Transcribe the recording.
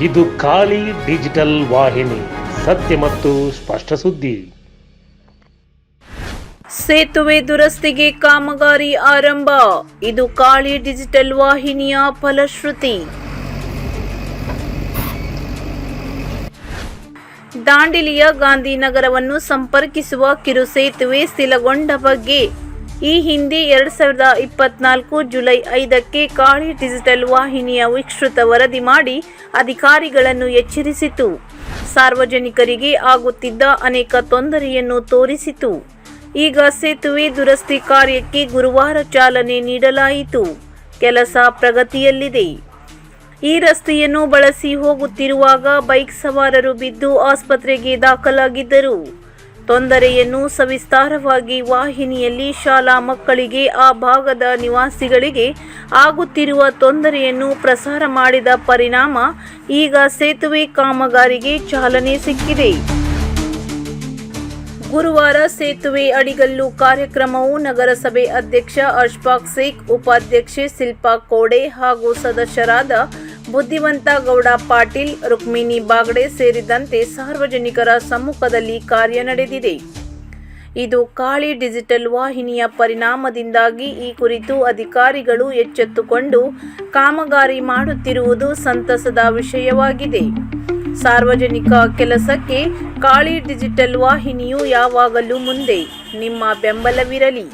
ಇದು ಖಾಲಿ ಡಿಜಿಟಲ್ ವಾಹಿನಿ, ಸತ್ಯ ಮತ್ತು ಸ್ಪಷ್ಟ ಸುದ್ದಿ. ಸೇತುವೆ ದುರಸ್ತಿಗೆ ಕಾಮಗಾರಿ ಆರಂಭ. ಇದು ಖಾಲಿ ಡಿಜಿಟಲ್ ವಾಹಿನಿಯ ಫಲಶ್ರುತಿ. ದಾಂಡೇಲಿಯ ಗಾಂಧಿನಗರವನ್ನು ಸಂಪರ್ಕಿಸುವ ಕಿರು ಸೇತುವೆ ಸ್ಥಿತಗೊಂಡ ಬಗ್ಗೆ ಈ ಹಿಂದೆ 2024 ಜುಲೈ 5ಕ್ಕೆ ಖಾಲಿ ಡಿಜಿಟಲ್ ವಾಹಿನಿಯ ವಿಸ್ತೃತ ವರದಿ ಮಾಡಿ ಅಧಿಕಾರಿಗಳನ್ನು ಎಚ್ಚರಿಸಿತು. ಸಾರ್ವಜನಿಕರಿಗೆ ಆಗುತ್ತಿದ್ದ ಅನೇಕ ತೊಂದರೆಯನ್ನು ತೋರಿಸಿತು. ಈಗ ಸೇತುವೆ ದುರಸ್ತಿ ಕಾರ್ಯಕ್ಕೆ ಗುರುವಾರ ಚಾಲನೆ ನೀಡಲಾಯಿತು. ಕೆಲಸ ಪ್ರಗತಿಯಲ್ಲಿದೆ. ಈ ರಸ್ತೆಯನ್ನು ಬಳಸಿ ಹೋಗುತ್ತಿರುವಾಗ ಬೈಕ್ ಸವಾರರು ಬಿದ್ದು ಆಸ್ಪತ್ರೆಗೆ ದಾಖಲಾಗಿದ್ದರು. ತೊಂದರೆಯನ್ನು ಸವಿಸ್ತಾರವಾಗಿ ವಾಹಿನಿಯಲ್ಲಿ ಶಾಲಾ ಮಕ್ಕಳಿಗೆ, ಆ ಭಾಗದ ನಿವಾಸಿಗಳಿಗೆ ಆಗುತ್ತಿರುವ ತೊಂದರೆಯನ್ನು ಪ್ರಸಾರ ಮಾಡಿದ ಪರಿಣಾಮ ಈಗ ಸೇತುವೆ ಕಾಮಗಾರಿಗೆ ಚಾಲನೆ ಸಿಕ್ಕಿದೆ. ಗುರುವಾರ ಸೇತುವೆ ಅಡಿಗಲ್ಲು ಕಾರ್ಯಕ್ರಮವು ನಗರಸಭೆ ಅಧ್ಯಕ್ಷ ಅಶ್ಫಾಕ್ ಶೇಖ್, ಉಪಾಧ್ಯಕ್ಷೆ ಶಿಲ್ಪಾ ಕೋಡೆ ಹಾಗೂ ಸದಸ್ಯರಾದ ಬುದ್ಧಿವಂತ ಗೌಡ ಪಾಟೀಲ್, ರುಕ್ಮಿಣಿ ಬಾಗಡೆ ಸೇರಿದಂತೆ ಸಾರ್ವಜನಿಕರ ಸಮ್ಮುಖದಲ್ಲಿ ಕಾರ್ಯ ನಡೆದಿದೆ. ಇದು ಖಾಲಿ ಡಿಜಿಟಲ್ ವಾಹಿನಿಯ ಪರಿಣಾಮದಿಂದಾಗಿ ಈ ಕುರಿತು ಅಧಿಕಾರಿಗಳು ಎಚ್ಚೆತ್ತುಕೊಂಡು ಕಾಮಗಾರಿ ಮಾಡುತ್ತಿರುವುದು ಸಂತಸದ ವಿಷಯವಾಗಿದೆ. ಸಾರ್ವಜನಿಕ ಕೆಲಸಕ್ಕೆ ಖಾಲಿ ಡಿಜಿಟಲ್ ವಾಹಿನಿಯು ಯಾವಾಗಲೂ ಮುಂದೆ. ನಿಮ್ಮ ಬೆಂಬಲವಿರಲಿ.